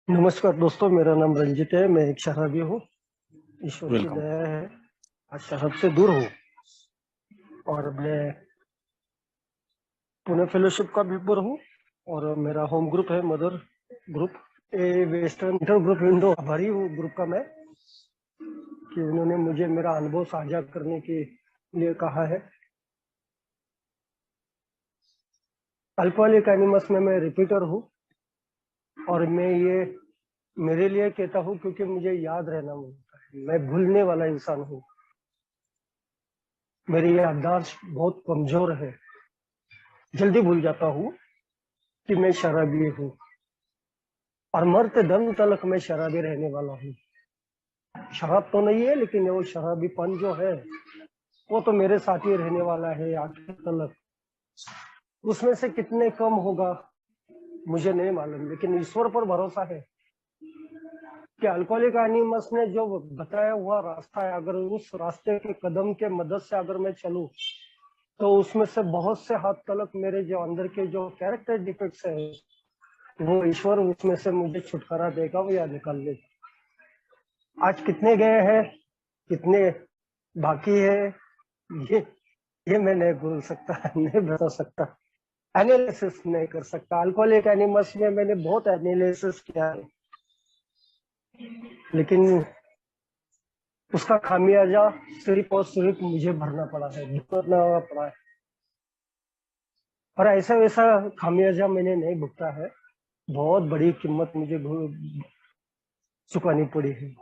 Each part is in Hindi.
नमस्कार दोस्तों, मेरा नाम रंजित है। मैं एक शराबी हूँ। ईश्वर की वेलकम। दया है, आज शराब से दूर हूँ। और मैं पुणे फेलोशिप का मेंबर हूँ। और मेरा होम ग्रुप है मदर ग्रुप। ए वेस्टर्न इंटर ग्रुप विंडो। आभारी हूँ ग्रुप का मैं कि उन्होंने मुझे मेरा अनुभव साझा करने के लिए कहा है। अल्कोहलिक एनिमस में मैं रिपीटर हूँ। और मैं ये मेरे लिए कहता हूँ क्योंकि मुझे याद रहना होता है। मैं भूलने वाला इंसान हूँ। मेरी याददाश्त बहुत कमजोर है। जल्दी भूल जाता हूँ कि मैं शराबी हूँ। और मरते दम तलक मैं शराबी रहने वाला हूँ। शराब तो नहीं है, लेकिन वो शराबीपन जो है वो तो मेरे साथ ही रहने वाला है आखिर तलक। उसमें से कितने कम होगा मुझे नहीं मालूम, लेकिन ईश्वर पर भरोसा है कि अल्कोहलिक एनिमस ने जो बताया हुआ रास्ता है, अगर उस रास्ते के कदम के मदद से अगर मैं चलूं तो उसमें से बहुत से हद तलक मेरे जो अंदर के जो कैरेक्टर डिफेक्ट्स है वो ईश्वर उसमें से मुझे छुटकारा देगा वो या निकाल लेगा। आज कितने गए हैं, कितने बाकी है, ये ये मैं नहीं बोल सकता, नहीं बता सकता, एनालिसिस नहीं कर सकता। अल्कोहलिक एनिमस में मैंने बहुत एनालिसिस किया है, लेकिन उसका खामियाजा सिर्फ और सिर्फ मुझे भरना पड़ा है, भुगतना पड़ा है। और ऐसा वैसा खामियाजा मैंने नहीं भुगता है, बहुत बड़ी कीमत मुझे चुकानी पड़ी है।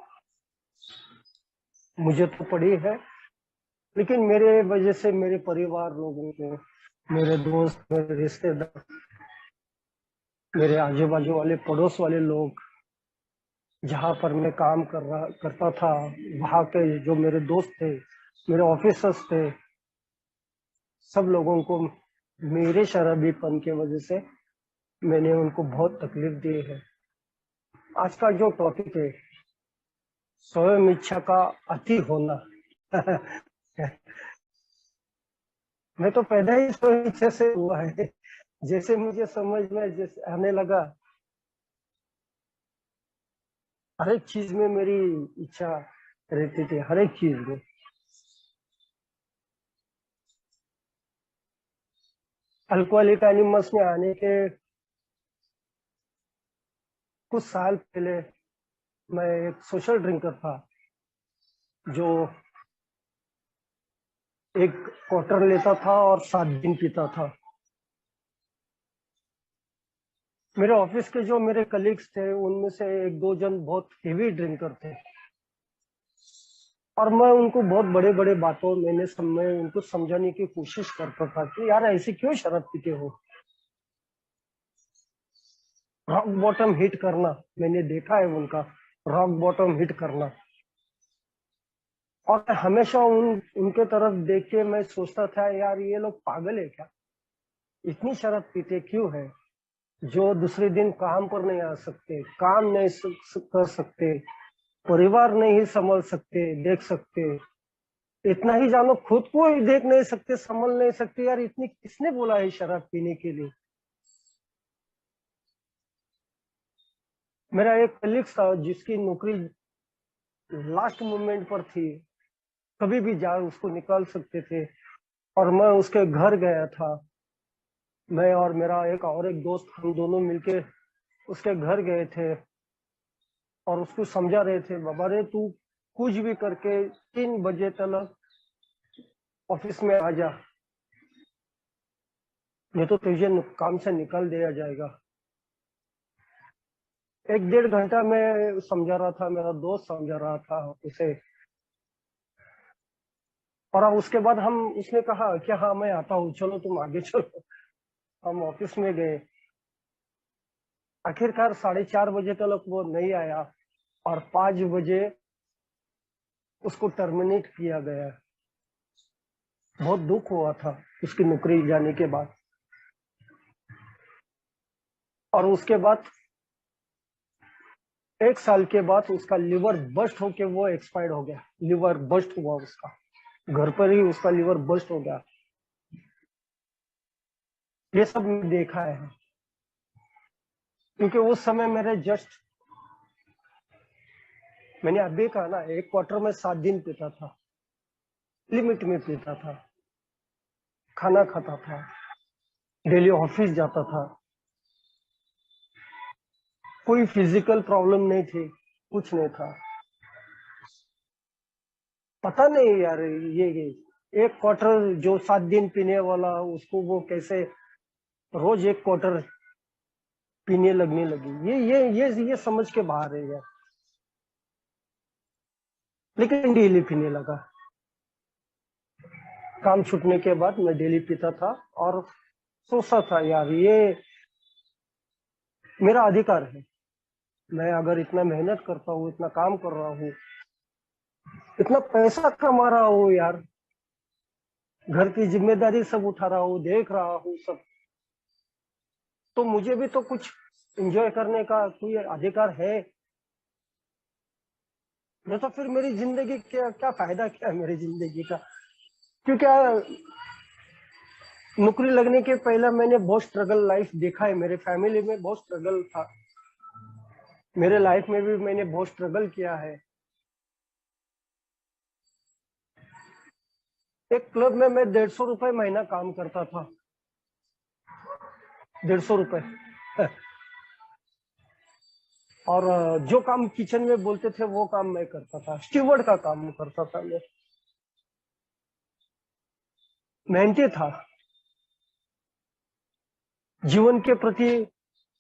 मुझे तो पड़ी है, लेकिन मेरे वजह से मेरे परिवार लोगों को, मेरे दोस्त, मेरे रिश्तेदार, मेरे आजू बाजू वाले पड़ोस वाले लोग, जहाँ पर मैं काम करता था, वहाँ के जो मेरे दोस्त थे, मेरे ऑफिसर्स थे, सब लोगों को मेरे शराबीपन की वजह से मैंने उनको बहुत तकलीफ दी है। आज का जो टॉपिक है, स्वयं इच्छा का अति होना। मैं तो पैदा ही स्वयं इच्छा से हुआ है। जैसे मुझे समझ में जैसे आने लगा, हर एक चीज में मेरी इच्छा रहती थी, हर एक चीज में। अल्कोहलिक एनिमस में आने के कुछ साल पहले मैं एक सोशल ड्रिंकर था, जो एक क्वार्टर लेता था और 7 दिन पीता था। मेरे ऑफिस के जो मेरे कलीग्स थे उनमें से एक दो जन बहुत हेवी ड्रिंकर थे। और मैं उनको बहुत बड़े बड़े बातों मैं उनको समझाने की कोशिश करता था कि यार ऐसे क्यों शराब पीते हो। रॉक बॉटम हिट करना, मैंने देखा है उनका रॉक बॉटम हिट करना। और मैं हमेशा उनके तरफ देख के मैं सोचता था, यार ये लोग पागल है क्या, इतनी शराब पीते क्यों है, जो दूसरे दिन काम पर नहीं आ सकते, काम नहीं कर सकते, परिवार नहीं संभाल सकते, देख सकते। इतना ही जानो, खुद को ही देख नहीं सकते, संभाल नहीं सकते। यार इतनी किसने बोला है शराब पीने के लिए। मेरा एक कलीग था जिसकी नौकरी लास्ट मोमेंट पर थी, कभी भी जा उसको निकाल सकते थे। और मैं उसके घर गया था, मैं और मेरा एक दोस्त, हम दोनों मिलके उसके घर गए थे। और उसको समझा रहे थे, बाबा रे तू कुछ भी करके 3 बजे तक ऑफिस में आ जा, नहीं तो तुझे काम से निकाल दिया जाएगा। 1 डेढ़ घंटा मैं समझा रहा था, मेरा दोस्त समझा रहा था उसे। और उसके बाद उसने कहा कि हाँ मैं आता हूँ, चलो तुम आगे चलो। हम ऑफिस में गए। आखिरकार 4:30 बजे तक वो नहीं आया और 5 बजे उसको टर्मिनेट किया गया। बहुत दुख हुआ था उसकी नौकरी जाने के बाद। और उसके बाद 1 साल के बाद उसका लिवर बस्ट होके वो एक्सपायर्ड हो गया। लिवर बस्ट हुआ उसका, घर पर ही उसका लिवर बस्ट हो गया। ये सब देखा है, क्योंकि उस समय मेरे जस्ट मैंने अभी कहा ना, एक क्वार्टर में 7 दिन पीता था, लिमिट में पीता था, खाना खाता था, डेली ऑफिस जाता था, कोई फिजिकल प्रॉब्लम नहीं थी, कुछ नहीं था। पता नहीं यार, ये एक क्वार्टर जो 7 दिन पीने वाला, उसको वो कैसे रोज एक क्वार्टर पीने लगने लगी, ये समझ के बाहर है यार। लेकिन डेली पीने लगा। काम छूटने के बाद मैं डेली पीता था और सोचता था यार, ये मेरा अधिकार है। मैं अगर इतना मेहनत करता हूँ, इतना काम कर रहा हूँ, इतना पैसा कमा रहा हूँ यार, घर की जिम्मेदारी सब उठा रहा हूँ, देख रहा हूँ सब, तो मुझे भी तो कुछ एंजॉय करने का कोई अधिकार है। नहीं तो फिर मेरी जिंदगी क्या क्या फायदा, क्या है मेरी जिंदगी का? क्योंकि नौकरी लगने के पहले मैंने बहुत स्ट्रगल लाइफ देखा है, मेरे फैमिली में बहुत स्ट्रगल था, मेरे लाइफ में भी मैंने बहुत स्ट्रगल किया है। एक क्लब में मैं 150 रुपए महीना काम करता था, 150 रुपए। और जो काम किचन में बोलते थे वो काम मैं करता था, स्टीवर्ड का काम करता था मैं। मेहनती था, जीवन के प्रति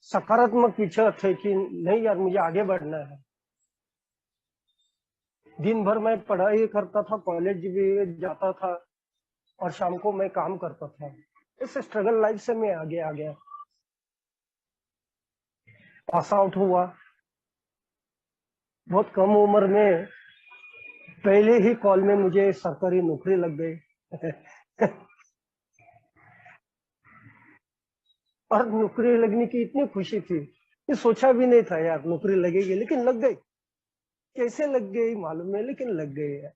सकारात्मक विचार थे कि नहीं यार, मुझे आगे बढ़ना है। दिन भर मैं पढ़ाई करता था, कॉलेज भी जाता था, और शाम को मैं काम करता था। इस स्ट्रगल लाइफ से मैं आगे आ गया, पास आउट हुआ बहुत कम उम्र में। पहले ही कॉल में मुझे सरकारी नौकरी लग गई। और नौकरी लगने की इतनी खुशी थी, ये सोचा भी नहीं था यार नौकरी लगेगी, लेकिन लग गई। कैसे लग गई मालूम है, लेकिन लग गई है।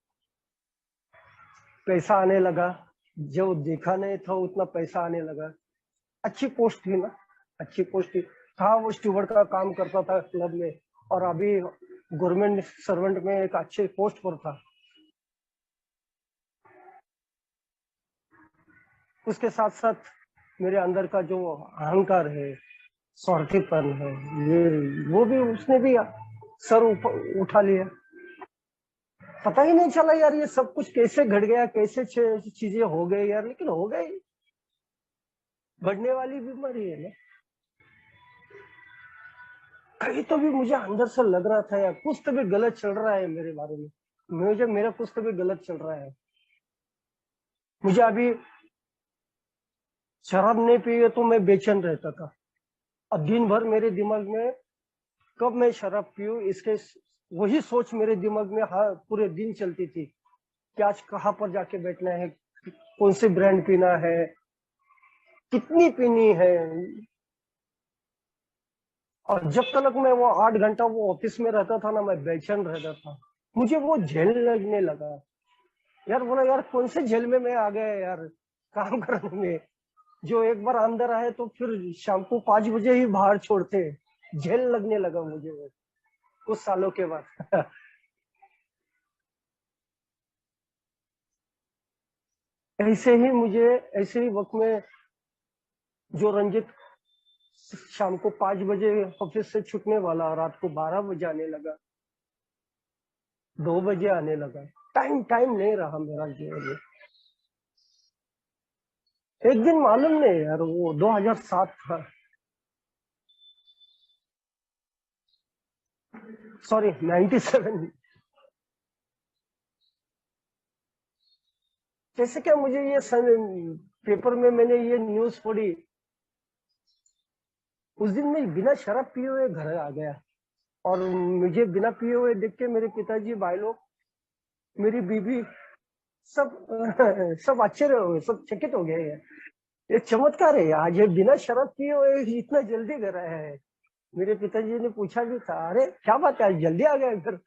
पैसा आने लगा, जो देखा नहीं था उतना पैसा आने लगा। अच्छी पोस्ट थी ना, अच्छी पोस्ट थी। था वो स्टूवर्ड का काम करता था क्लब में, और अभी गवर्नमेंट सर्वेंट में एक अच्छे पोस्ट पर था। उसके साथ साथ मेरे अंदर का जो अहंकार है, स्वार्थीपन है, ये वो भी उसने भी सर उठा लिया। पता ही नहीं चला यार, ये सब कुछ कैसे घट गया, कैसे चीजें हो गई यार, लेकिन हो गई। बढ़ने वाली बीमारी है ना। कहीं तो भी मुझे अंदर से लग रहा था यार, कुछ तो भी गलत चल रहा है मेरे बारे में, मुझे मेरा कुछ तो भी गलत चल रहा है। मुझे अभी शराब नहीं पी तो मैं बेचैन रहता था। अब दिन भर मेरे दिमाग में कब मैं शराब पीऊं, इसके वही सोच मेरे दिमाग में हाँ पूरे दिन चलती थी कि आज कहाँ पर जाके बैठना है, कौन सी ब्रांड पीना है, कितनी पीनी है। और जब तक मैं वो 8 घंटा वो ऑफिस में रहता था ना, मैं बेचैन रहता था। मुझे वो झेल लगने लगा यार, बोला यार कौन से जेल में मैं आ गया यार काम करने में। जो एक बार अंदर आए तो फिर शाम को 5 बजे ही बाहर छोड़ते हैं। जेल लगने लगा मुझे वो कुछ सालों के बाद। ऐसे ही मुझे, ऐसे ही वक्त में जो रंजित शाम को 5 बजे ऑफिस से छूटने वाला, रात को 12 बजे आने लगा, 2 बजे आने लगा। टाइम टाइम नहीं रहा मेरा जीवन में। एक दिन मालूम नहीं यार, वो 2007 था, सॉरी 97। जैसे क्या मुझे ये पेपर में मैंने ये न्यूज पढ़ी, उस दिन मैं बिना शराब पिए हुए घर आ गया। और मुझे बिना पिए हुए देख के मेरे पिताजी, भाई लोग, मेरी बीवी, सब सब आश्चर्य हो गए, सब चकित हो गए हैं। ये चमत्कार है, आज ये बिना शराब पिए हुए इतना जल्दी घर आया है। मेरे पिताजी ने पूछा भी था, अरे क्या बात है, आज जल्दी आ गए फिर?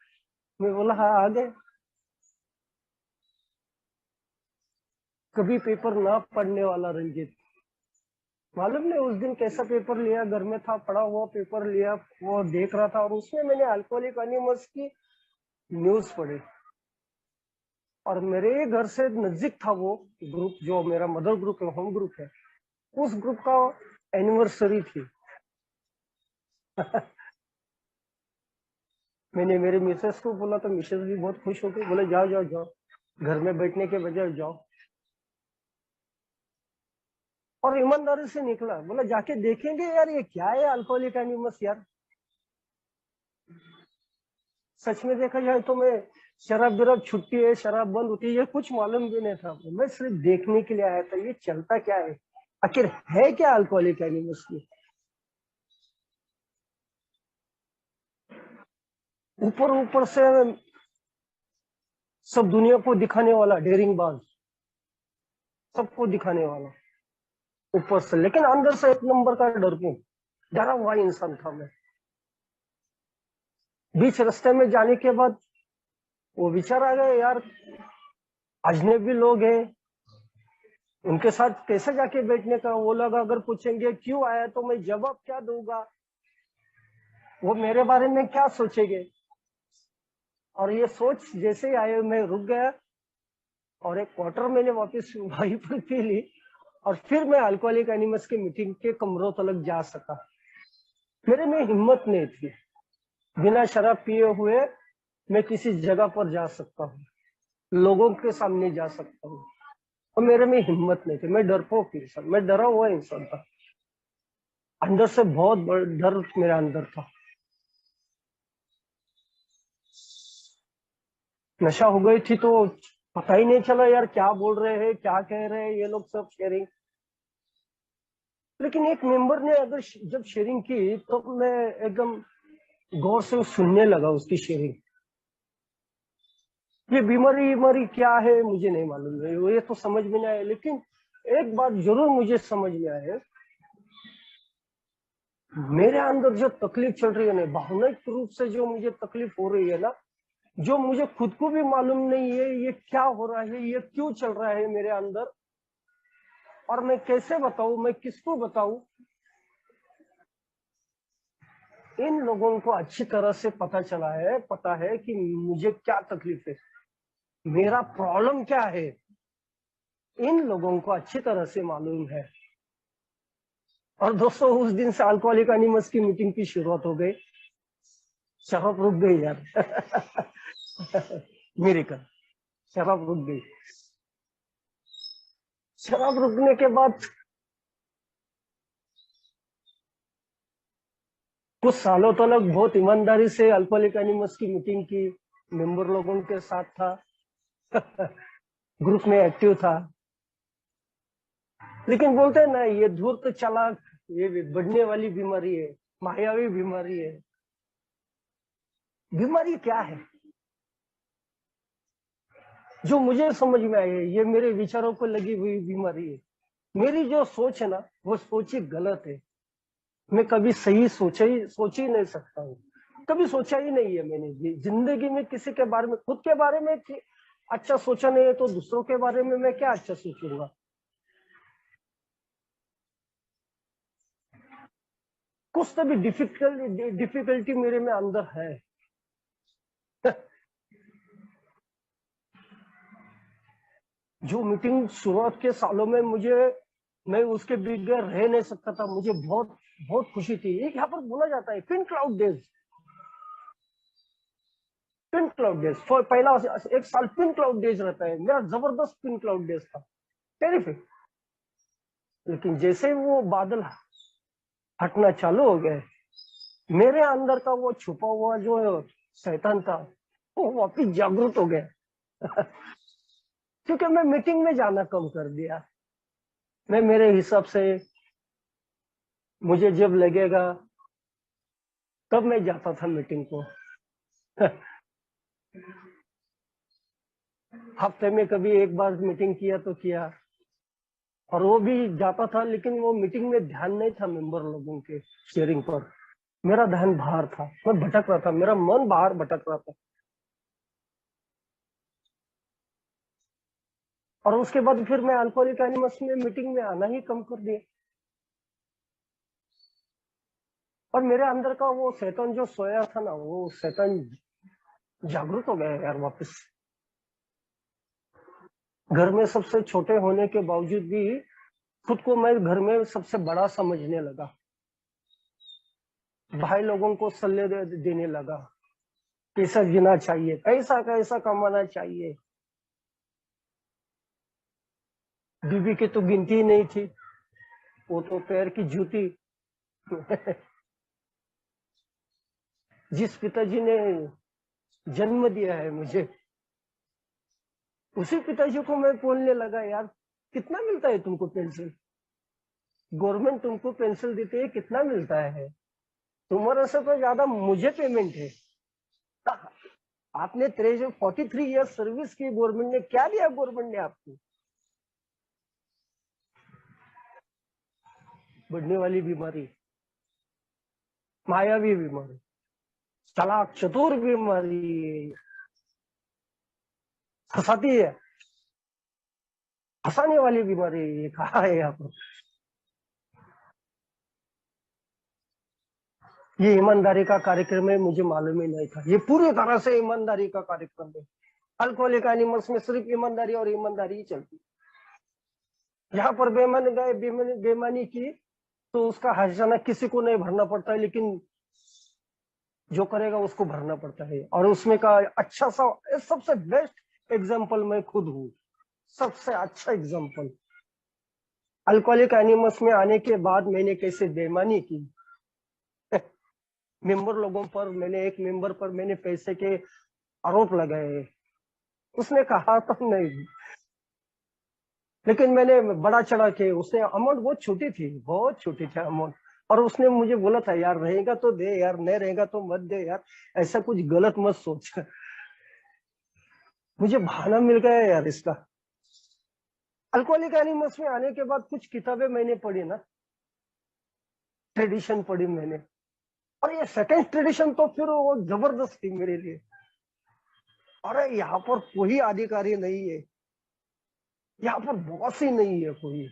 मैं बोला हाँ आ गए। कभी पेपर ना पढ़ने वाला रंजीत, मालूम नहीं उस दिन कैसा पेपर लिया, घर में था, पड़ा हुआ पेपर लिया, वो देख रहा था, और उसमें मैंने अल्कोहलिक अनोनिमस की न्यूज पढ़ी, और मेरे घर से नजदीक था वो ग्रुप, जो मेरा मदर ग्रुप है, होम ग्रुप है, उस ग्रुप का एनिवर्सरी थी। मैंने मेरे मिसेस को बोला तो मिसेस भी बहुत खुश हो गई, बोले जाओ जाओ जाओ, घर में बैठने के बजाय जाओ। और ईमानदारी से निकला, बोला जाके देखेंगे यार ये क्या है अल्कोहलिक एनिमस यार। सच में देखा जाए तो मैं शराब बिराब छुट्टी है, शराब बंद होती है, ये कुछ मालूम भी नहीं था। मैं सिर्फ देखने के लिए आया था ये चलता क्या है, आखिर है क्या अल्कोहलिक एनिमस में। ऊपर ऊपर से सब दुनिया को दिखाने वाला डेयरिंग बाज, सबको दिखाने वाला ऊपर से, लेकिन अंदर से एक नंबर का डरपोक, डरा हुआ इंसान था मैं। बीच रास्ते में जाने के बाद वो विचार आ गया यार, अजनबी लोग हैं, उनके साथ कैसे जाके बैठने का। वो लोग अगर पूछेंगे क्यों आया तो मैं जवाब क्या दूंगा, वो मेरे बारे में क्या सोचेंगे। और ये सोच जैसे ही आए मैं रुक गया, और एक क्वार्टर मैंने वापस वहीं पर पी ली, और फिर मैं अल्कोहलिक एनिमस की मीटिंग के कमरों तक जा सका। मेरे में हिम्मत नहीं थी, बिना शराब पिए हुए मैं किसी जगह पर जा सकता हूँ, लोगों के सामने जा सकता हूँ, और मेरे में हिम्मत नहीं थी। मैं डरपोक इंसान, मैं डरा हुआ इंसान था, अंदर से बहुत बड़ा डर मेरे अंदर था। नशा हो गई थी तो पता ही नहीं चला यार क्या बोल रहे हैं, क्या कह रहे हैं ये लोग, सब शेयरिंग। लेकिन एक मेंबर ने अगर जब शेयरिंग की तो मैं एकदम गौर से सुनने लगा उसकी शेयरिंग। ये बीमारी बीमारी क्या है मुझे नहीं मालूम है, ये तो समझ में नहीं आया, लेकिन एक बात जरूर मुझे समझ में आया, मेरे अंदर जो तकलीफ चल रही है ना, भावनात्मक रूप से जो मुझे तकलीफ हो रही है ना, जो मुझे खुद को भी मालूम नहीं है ये क्या हो रहा है, ये क्यों चल रहा है मेरे अंदर, और मैं कैसे बताऊं, मैं किसको बताऊं। इन लोगों को अच्छी तरह से पता चला है, पता है कि मुझे क्या तकलीफ है, मेरा प्रॉब्लम क्या है, इन लोगों को अच्छी तरह से मालूम है। और दोस्तों उस दिन से अल्कोहलिक एनिमस की मीटिंग की शुरुआत हो गई, शराब रुक गई यार। मिरेकल, शराब रुक गई। शराब रुकने के बाद कुछ सालों तक बहुत ईमानदारी से अल्कोहलिक एनिमस की मीटिंग की, मेंबर लोगों के साथ था, ग्रुप में एक्टिव था। लेकिन बोलते हैं ना ये धूर्त चालाक, ये भी बढ़ने वाली बीमारी है, मायावी बीमारी है। बीमारी क्या है जो मुझे समझ में आई है, ये मेरे विचारों को लगी हुई बीमारी है। मेरी जो सोच है ना वो सोच ही गलत है। मैं कभी सही सोच ही नहीं सकता हूँ, कभी सोचा ही नहीं है मैंने जिंदगी में किसी के बारे में, खुद के बारे में अच्छा सोचा नहीं है तो दूसरों के बारे में मैं क्या अच्छा सोचूंगा। कुछ तो भी डिफिकल्टी मेरे में अंदर है। जो मीटिंग शुरुआत के सालों में मुझे, मैं उसके बगैर रह नहीं सकता था, मुझे बहुत बहुत खुशी थी। एक यहाँ पर बोला जाता है pin cloud days, pin cloud days पहला एक साल पिन क्लाउड डेज रहता है, मेरा जबरदस्त पिन क्लाउड डेज था, टेरिफिक। लेकिन जैसे वो बादल हटना चालू हो गए, मेरे अंदर का वो छुपा हुआ जो शैतान था वो वापिस जागृत हो गया। क्योंकि मैं मीटिंग में जाना कम कर दिया। मैं मेरे हिसाब से मुझे जब लगेगा तब मैं जाता था मीटिंग को। हफ्ते में कभी एक बार मीटिंग किया तो किया, और वो भी जाता था, लेकिन वो मीटिंग में ध्यान नहीं था मेंबर लोगों के शेयरिंग पर, मेरा ध्यान बाहर था, मैं भटक रहा था, मेरा मन बाहर भटक रहा था। और उसके बाद फिर मैं अल्कोहलिक एनिमस में मीटिंग में आना ही कम कर दिया। और मेरे अंदर का वो शैतान जो सोया था ना, वो शैतान जागरूक हो गए यार वापस। घर में सबसे छोटे होने के बावजूद भी खुद को मैं घर में सबसे बड़ा समझने लगा। भाई लोगों को सल्ले देने लगा, कैसा जीना चाहिए, पैसा कैसा कमाना चाहिए। बीबी की तो गिनती ही नहीं थी, वो तो पैर की जूती। जिस पिताजी ने जन्म दिया है मुझे, उसी पिताजी को मैं बोलने लगा, यार कितना मिलता है तुमको पेंशन? गवर्नमेंट तुमको पेंशन देती है, कितना मिलता है? तुम्हारे से तो ज्यादा मुझे पेमेंट है। आपने 43 ईयर्स सर्विस की, गवर्नमेंट ने क्या दिया? गवर्नमेंट ने आपको बढ़ने वाली बीमारी, मायावी बीमारी, चालाक चतुर बीमारी, फंसाती है, फंसाने वाली बीमारी, ये कहा है यहाँ पर। ये ईमानदारी का कार्यक्रम है, मुझे मालूम ही नहीं था। ये पूरी तरह से ईमानदारी का कार्यक्रम है। अल्कोहलिक एनिमल्स में सिर्फ ईमानदारी और ईमानदारी ही चलती। यहाँ पर बेईमानी गए, बेईमानी की तो उसका हर्जाना किसी को नहीं भरना पड़ता है, लेकिन जो करेगा उसको भरना पड़ता है। और उसमें का अच्छा सा सबसे बेस्ट एग्जाम्पल मैं खुद हूँ, सबसे अच्छा एग्जाम्पल। अल्कोहलिक एनिमल्स में आने के बाद मैंने कैसे बेईमानी की। मेंबर लोगों पर, मैंने एक मेंबर पर मैंने पैसे के आरोप लगाए। उसने कहा तो नहीं, लेकिन मैंने बड़ा चढ़ा के, उसने अमाउंट बहुत छोटी थी, बहुत छोटी थी अमाउंट। और उसने मुझे बोला था, यार रहेगा तो दे यार, नहीं रहेगा तो मत दे यार, ऐसा कुछ गलत मत सोच। मुझे बहाना मिल गया यार इसका। अल्कोहलिक एनिमल्स में आने के बाद कुछ किताबें मैंने पढ़ी ना, ट्रेडिशन पढ़ी मैंने। और ये सेकंड ट्रेडिशन तो फिर वो जबरदस्त थी मेरे लिए। अरे यहाँ पर कोई अधिकारी नहीं है, यहाँ पर बॉस ही नहीं है कोई,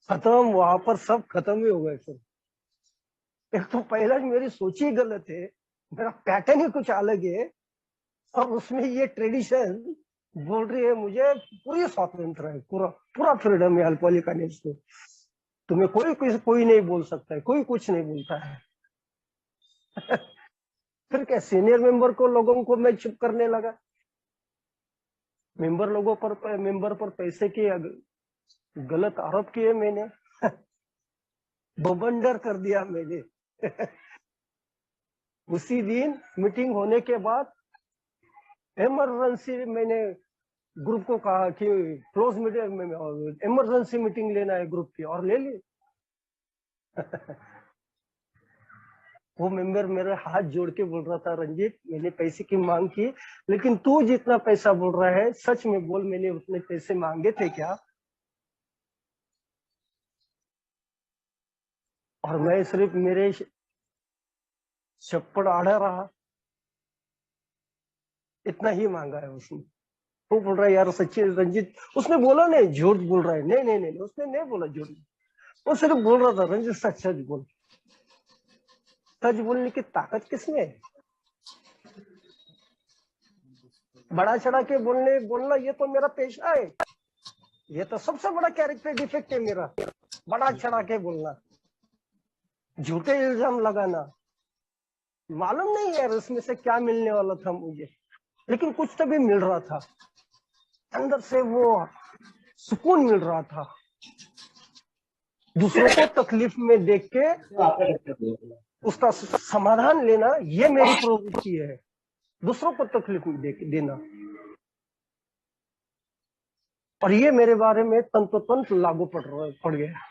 खत्म। वहां पर सब खत्म ही हो गए सब। एक तो पहला मेरी सोच ही गलत है, मेरा पैटर्न ही कुछ अलग है। और उसमें ये ट्रेडिशन बोल रही है मुझे पूरी स्वतंत्र है, पूरा पूरा फ्रीडम है अल्कोहलिक एनिमल्स में। तुम्हें कोई नहीं बोल सकता है, कोई कुछ नहीं बोलता है। फिर क्या, सीनियर मेंबर को लोगों को मैं चुप करने लगा। मेंबर पर पैसे के गलत आरोप किए मैंने। बवंडर कर दिया मैंने। उसी दिन मीटिंग होने के बाद इमरजेंसी मैंने ग्रुप को कहा कि क्लोज मीटिंग में इमरजेंसी मीटिंग लेना है ग्रुप की, और ले ली। वो मेंबर मेरे हाथ जोड़ के बोल रहा था, रंजीत मैंने पैसे की मांग की, लेकिन तू जितना पैसा बोल रहा है सच में बोल, मैंने उतने पैसे मांगे थे क्या? और मैं सिर्फ मेरे छप्पड़ आड़ा रहा, इतना ही मांगा है उसने। वो बोल रहा है यार सच्ची रंजीत, उसने बोला नहीं झूठ बोल रहा है, नहीं नहीं नहीं, उसने नहीं बोला झूठ, वो सिर्फ बोल रहा था रंजीत सच सच बोल। सच बोलने की ताकत किसमें है? बड़ा चढ़ा के बोलना ये तो मेरा पेशा है, ये तो सबसे बड़ा कैरेक्टर डिफेक्ट है मेरा, बड़ा चढ़ा के बोलना, झूठे इल्जाम लगाना। मालूम नहीं यार इसमें से क्या मिलने वाला था मुझे, लेकिन कुछ तो भी मिल रहा था अंदर से, वो सुकून मिल रहा था। दूसरों को तकलीफ में देख के उसका समाधान लेना, ये मेरी प्रवृत्ति है, दूसरों को तकलीफ में देना। और ये मेरे बारे में तंतोतंत लागू पड़ गया।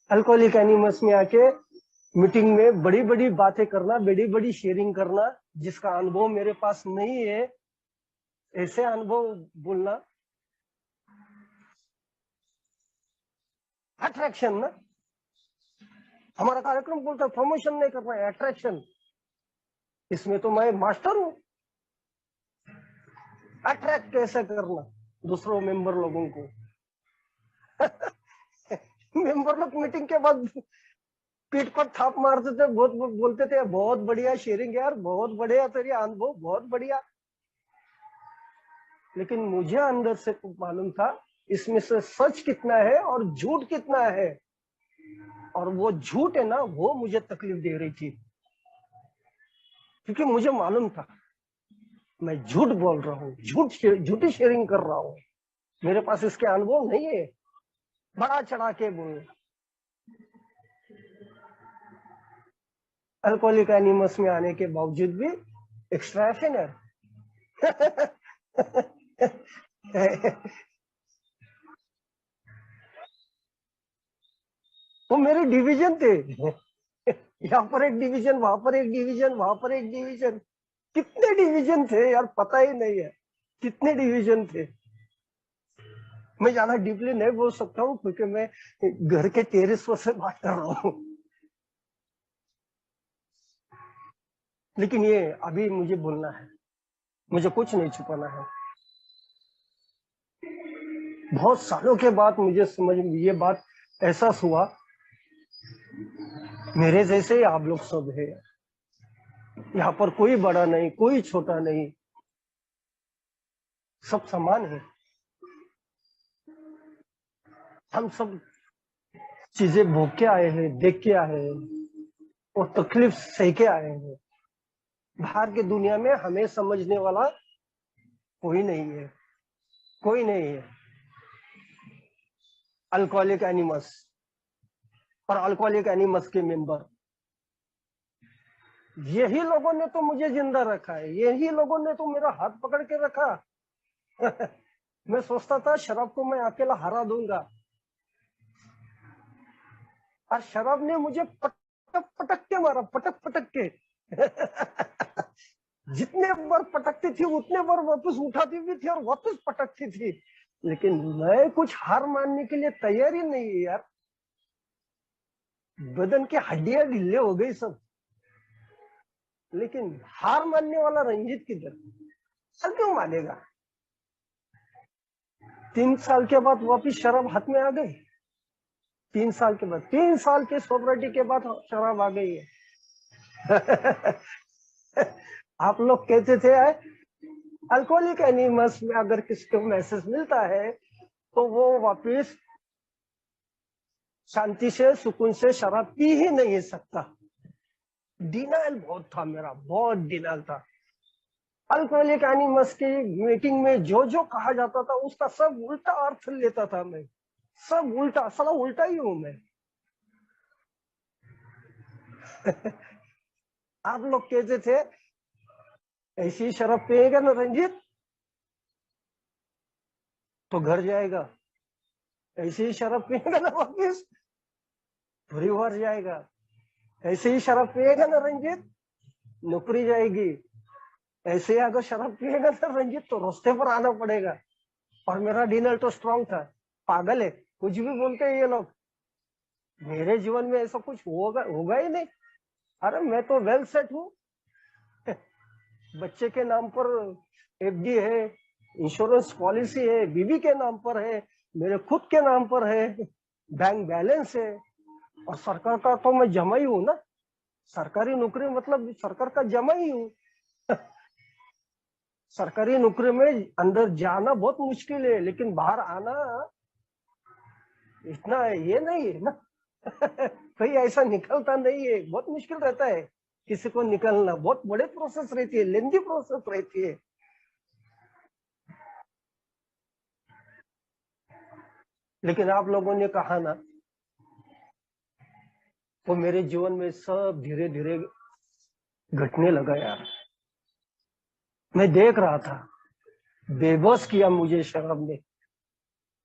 अल्कोहलिक एनिमल्स में आके मीटिंग में बड़ी बड़ी बातें करना, बड़ी बड़ी शेयरिंग करना, जिसका अनुभव मेरे पास नहीं है, ऐसे अनुभव बोलना। अट्रैक्शन ना, हमारा कार्यक्रम बोलता है प्रमोशन नहीं करना है, अट्रैक्शन। इसमें तो मैं मास्टर हूं, अट्रैक्ट कैसे करना दूसरों मेंबर लोगों को। मेंबर लोग मीटिंग के बाद पीठ पर थाप मारते थे, बहुत बोलते थे बहुत बढ़िया शेयरिंग यार, बहुत बढ़िया तेरी अनुभव, बहुत बढ़िया। लेकिन मुझे अंदर से मालूम था इसमें से सच कितना है और झूठ कितना है। और वो झूठ है ना, वो मुझे तकलीफ दे रही थी, क्योंकि मुझे मालूम था मैं झूठ बोल रहा हूँ, झूठी शेयरिंग कर रहा हूँ। मेरे पास इसके अनुभव नहीं है बड़ा चढ़ा के बोलना। अल्कोहलिक एनिमस में आने के बावजूद भी एक्स्ट्रा है। वो मेरे डिवीजन थे। यहाँ पर एक डिवीजन, वहां पर एक डिवीजन, वहां पर एक डिवीजन, कितने डिवीजन थे यार पता ही नहीं है कितने डिवीजन थे। मैं ज्यादा डीपली नहीं बोल सकता हूँ क्योंकि मैं घर के टेरेस पर से बात कर रहा हूँ। लेकिन ये अभी मुझे बोलना है, मुझे कुछ नहीं छुपाना है। बहुत सालों के बाद मुझे समझ ये बात एहसास हुआ, मेरे जैसे ही आप लोग सब है, यहाँ पर कोई बड़ा नहीं कोई छोटा नहीं, सब समान है। हम सब चीजें भोग के आए हैं, देख के आए हैं और तकलीफ सह के आए हैं। बाहर की दुनिया में हमें समझने वाला कोई नहीं है, कोई नहीं है। अल्कोहलिक एनिमस और अल्कोहलिक एनिमस के मेंबर, यही लोगों ने तो मुझे जिंदा रखा है, यही लोगों ने तो मेरा हाथ पकड़ के रखा। मैं सोचता था शराब को मैं अकेला हरा दूंगा, और शराब ने मुझे पटक पटक के मारा, पटक पटक के। जितने बार पटकती थी उतने बार वापस उठाती भी थी और वापस पटकती थी। लेकिन मैं कुछ हार मानने के लिए तैयार ही नहीं है यार। बदन की हड्डियां ढीले हो गई सब, लेकिन हार मानने वाला रंजीत किधर, चल क्यों मानेगा। 3 साल के बाद वापिस शराब हाथ में आ गई, 3 साल के बाद, 3 साल के सोबरिटी के बाद शराब आ गई है। आप लोग कहते थे अल्कोहलिक एनिमस में अगर किसी को मैसेज मिलता है तो वो वापिस शांति से सुकून से शराब पी ही नहीं सकता। डिनाइल बहुत था मेरा, बहुत डिनाइल था। अल्कोहलिक एनिमस की मीटिंग में जो जो कहा जाता था उसका सब उल्टा अर्थ लेता था मैं, सब उल्टा, साला उल्टा ही हूं मैं। आप लोग कहते थे ऐसी शराब पिएगा ना रंजीत तो घर जाएगा, ऐसे ही शराब पिएगा ना वापिस परिवार जाएगा, ऐसे ही शराब पिएगा ना रंजीत नौकरी जाएगी, ऐसे ही अगर शराब पिएगा ना रंजीत तो रास्ते पर आना पड़ेगा। और मेरा डिनर तो स्ट्रांग था। पागल है, कुछ भी बोलते हैं ये लोग। मेरे जीवन में ऐसा कुछ होगा ही नहीं। अरे मैं तो वेल सेट हूँ। बच्चे के नाम पर एफडी है, इंश्योरेंस पॉलिसी है, बीवी के नाम पर है, मेरे खुद के नाम पर है, बैंक बैलेंस है, और सरकार का तो मैं जमा ही हूँ ना। सरकारी नौकरी मतलब सरकार का जमा ही हूँ। सरकारी नौकरी में अंदर जाना बहुत मुश्किल है, लेकिन बाहर आना इतना ये नहीं है ना। कोई ऐसा निकलता नहीं है, बहुत मुश्किल रहता है किसी को निकलना, बहुत बड़े प्रोसेस रहती है, लेंदी प्रोसेस रहती है। लेकिन आप लोगों ने कहा ना, वो मेरे जीवन में सब धीरे धीरे घटने लगा यार। मैं देख रहा था, बेबस किया मुझे शराब ने।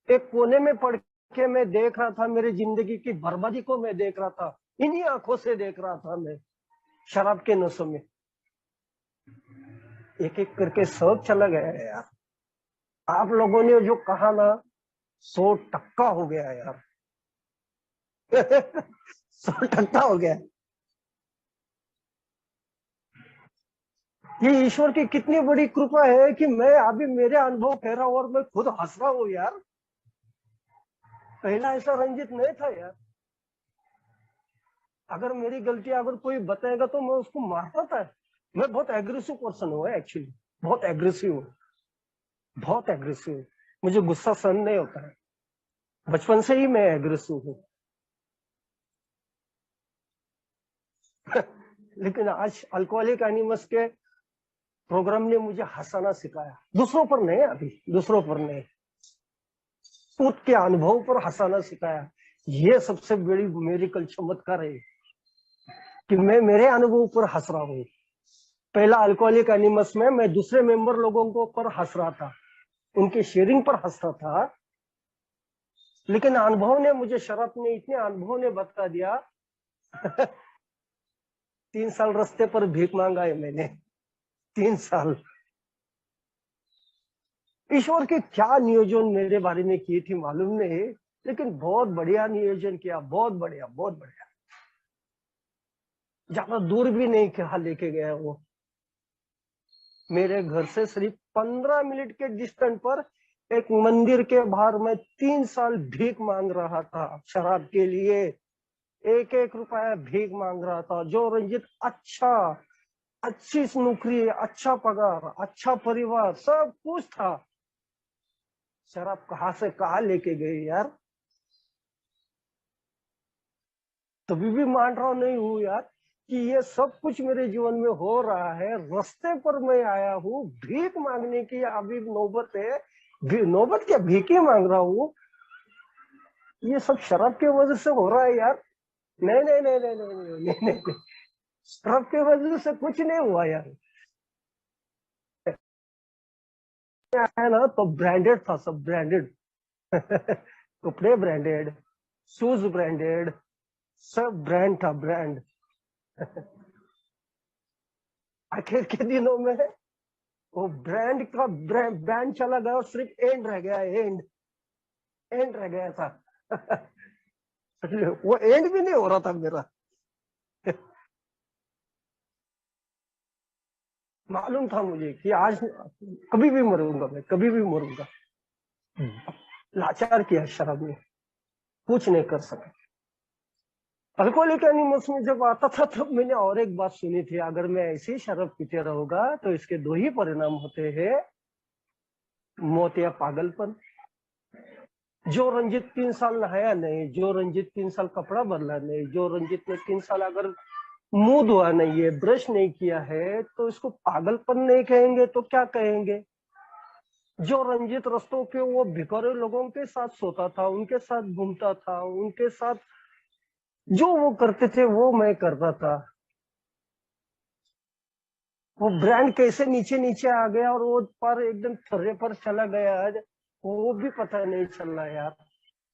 एक कोने में पड़ के मैं देख रहा था, मेरी जिंदगी की बर्बादी को मैं देख रहा था, इन्हीं आंखों से देख रहा था मैं, शराब के नशों में। एक एक करके सब चला गया है यार। आप लोगों ने जो कहा ना 100% हो गया यार। 100% हो गया। ये ईश्वर की कितनी बड़ी कृपा है कि मैं अभी मेरे अनुभव कह रहा हूं और मैं खुद हंस रहा हूं यार। पहला ऐसा रंजित नहीं था यार। अगर मेरी गलती अगर कोई बताएगा तो मैं उसको मारता था। मैं बहुत एग्रेसिव पर्सन हूँ एक्चुअली, बहुत एग्रेसिव हूँ, बहुत एग्रेसिव हूँ। मुझे गुस्सा सहन नहीं होता है, बचपन से ही मैं एग्रेसिव हूँ। लेकिन आज अल्कोहलिक एनिमस के प्रोग्राम ने मुझे हंसाना सिखाया, दूसरों पर नहीं, अभी दूसरों पर नहीं, खुद के अनुभव पर हंसाना सिखाया। ये सबसे बड़ी मेरी कल चमत्कार है कि मैं मेरे अनुभव पर हंस रहा हूँ। पहला अल्कोहलिक एनिमस में मैं दूसरे मेंबर लोगों को पर हंस रहा था, उनके शेयरिंग पर हंस रहा था। लेकिन अनुभव ने मुझे, शराब ने, इतने अनुभव ने बता दिया। 3 साल रास्ते पर भीख मांगा है मैंने, 3 साल। ईश्वर के क्या नियोजन मेरे बारे में किए थी मालूम नहीं, लेकिन बहुत बढ़िया नियोजन किया, बहुत बढ़िया, बहुत बढ़िया। ज्यादा दूर भी नहीं कहा लेके गया वो, मेरे घर से सिर्फ 15 मिनट के डिस्टेंस पर एक मंदिर के बाहर मैं 3 साल भीख मांग रहा था शराब के लिए। एक एक रुपया भीख मांग रहा था। जो रंजित अच्छा, अच्छी नौकरी, अच्छा पगार, अच्छा परिवार, सब कुछ था, शराब कहाँ से कहाँ लेके गए यार। तभी भी मान रहा नहीं हूँ यार कि ये सब कुछ मेरे जीवन में हो रहा है। रास्ते पर मैं आया हूँ, भीख मांगने की अभी नौबत है, नौबत क्या, भीख ही मांग रहा हूँ। ये सब शराब की वजह से हो रहा है यार। नहीं नहीं नहीं नहीं नहीं नहीं नहीं, नहीं, नहीं। शराब की वजह से कुछ नहीं हुआ यार। आया ना तो ब्रांडेड था, सब ब्रांडेड। कपड़े ब्रांडेड, शूज ब्रांडेड, सब ब्रांड था, ब्रांड। आखिर के दिनों में वो ब्रांड का ब्रांड चला गया और सिर्फ एंड रह गया, एंड, एंड रह गया था। वो एंड भी नहीं हो रहा था मेरा। मालूम था मुझे कि आज कभी भी मरूंगा, मैं कभी भी मरूंगा। लाचार किया शराब ने, कुछ नहीं कर सका। अल्कोहलिक एनिमल्स में जब आता था तब मैंने और एक बात सुनी थी, अगर मैं ऐसे ही शराब पीते रहूंगा तो इसके दो ही परिणाम होते हैं, मौत या पागलपन। जो रंजित 3 साल नहाया नहीं, जो रंजित 3 साल कपड़ा बदला नहीं, जो रंजित ने 3 साल अगर मुंह धोआ नहीं है, ब्रश नहीं किया है, तो इसको पागलपन नहीं कहेंगे तो क्या कहेंगे। जो रंजित रस्तों पे वो भिखारी लोगों के साथ सोता था, उनके साथ घूमता था, उनके साथ जो वो करते थे वो मैं करता था। वो ब्रांड कैसे नीचे नीचे आ गया और वो पर एकदम थर्रे पर चला गया आज, वो भी पता नहीं चल रहा यार।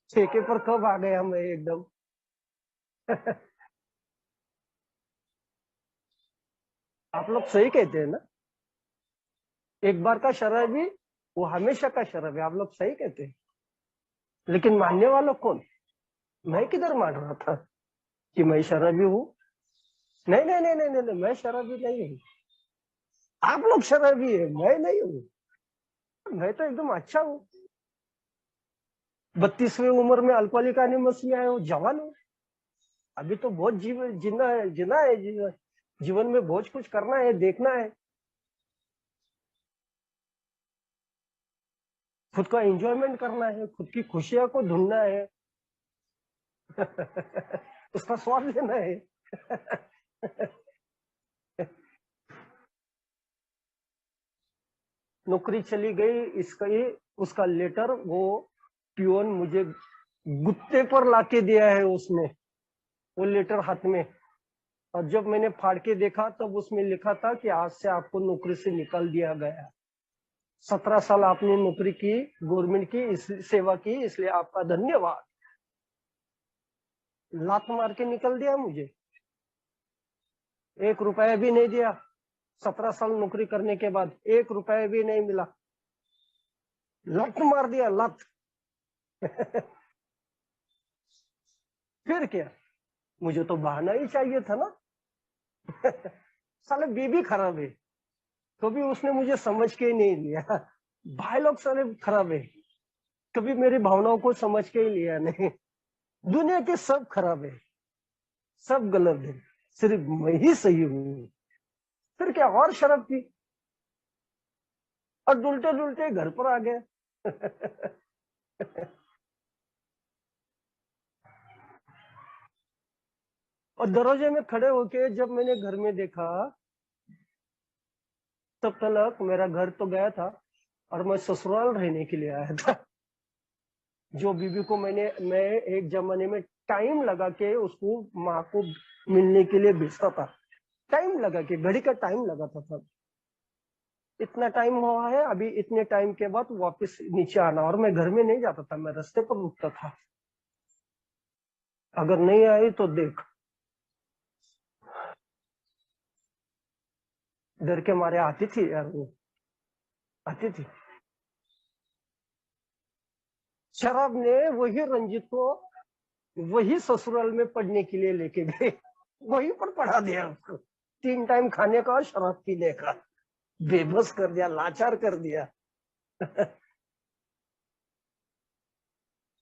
ठेके पर कब आ गया मैं एकदम। आप लोग सही कहते हैं ना, एक बार का शराबी वो हमेशा का शराबी, आप लोग सही कहते हैं। लेकिन मानने वाला कौन? मैं किधर मान रहा था कि मैं शराबी हूँ? नहीं नहीं नहीं नहीं नहीं, नहीं, मैं शराबी नहीं हूँ। आप लोग शराबी है, मैं नहीं हूँ। मैं तो एकदम अच्छा हूँ। 32वीं उम्र में अल्कोहलिक एनिमस में आया हूँ, जवान हूँ। अभी तो बहुत जीवन जीना है, जीना है जीवन, जीवन में बहुत कुछ करना है, देखना है, खुद का एंजॉयमेंट करना है, खुद की खुशियां को ढूंढना है। उसका स्वाद लेना है। नौकरी चली गई, इसका ये उसका लेटर वो पियोन मुझे गुत्ते पर लाके दिया है उसने, वो लेटर हाथ में। और जब मैंने फाड़ के देखा तब उसमें लिखा था कि आज से आपको नौकरी से निकाल दिया गया। 17 साल आपने नौकरी की, गवर्नमेंट की सेवा की, इसलिए आपका धन्यवाद। लात मार के निकल दिया मुझे, 1 रुपया भी नहीं दिया। 17 साल नौकरी करने के बाद 1 रुपया भी नहीं मिला, लत मार दिया, लत। फिर क्या, मुझे तो बहाना ही चाहिए था ना। साले बीबी खराब है, तो भी उसने मुझे समझ के ही नहीं लिया। भाई लोग साले खराब है, कभी मेरी भावनाओं को समझ के ही लिया नहीं। दुनिया के सब खराब है, सब गलत है, सिर्फ मैं ही सही हूँ। फिर क्या, और शराब पी और डुलते डुलते घर पर आ गए। और दरवाजे में खड़े होके जब मैंने घर में देखा, तब तक मेरा घर तो गया था और मैं ससुराल रहने के लिए आया था। जो बीवी को मैं एक जमाने में टाइम लगा के उसको माँ को मिलने के लिए भेजता था, टाइम लगा के, घड़ी का टाइम लगा था तब। इतना टाइम हुआ है, अभी इतने टाइम के बाद वापस नीचे आना, और मैं घर में नहीं जाता था, मैं रास्ते पर रुकता था। अगर नहीं आई तो देख, डर के मारे आती थी यार, वो आती थी। शराब ने वही रंजित को वही ससुराल में पढ़ने के लिए लेके गए, वहीं पर पढ़ा दिया उसको। 3 टाइम खाने का और शराब पीने का, बेबस कर दिया, लाचार कर दिया।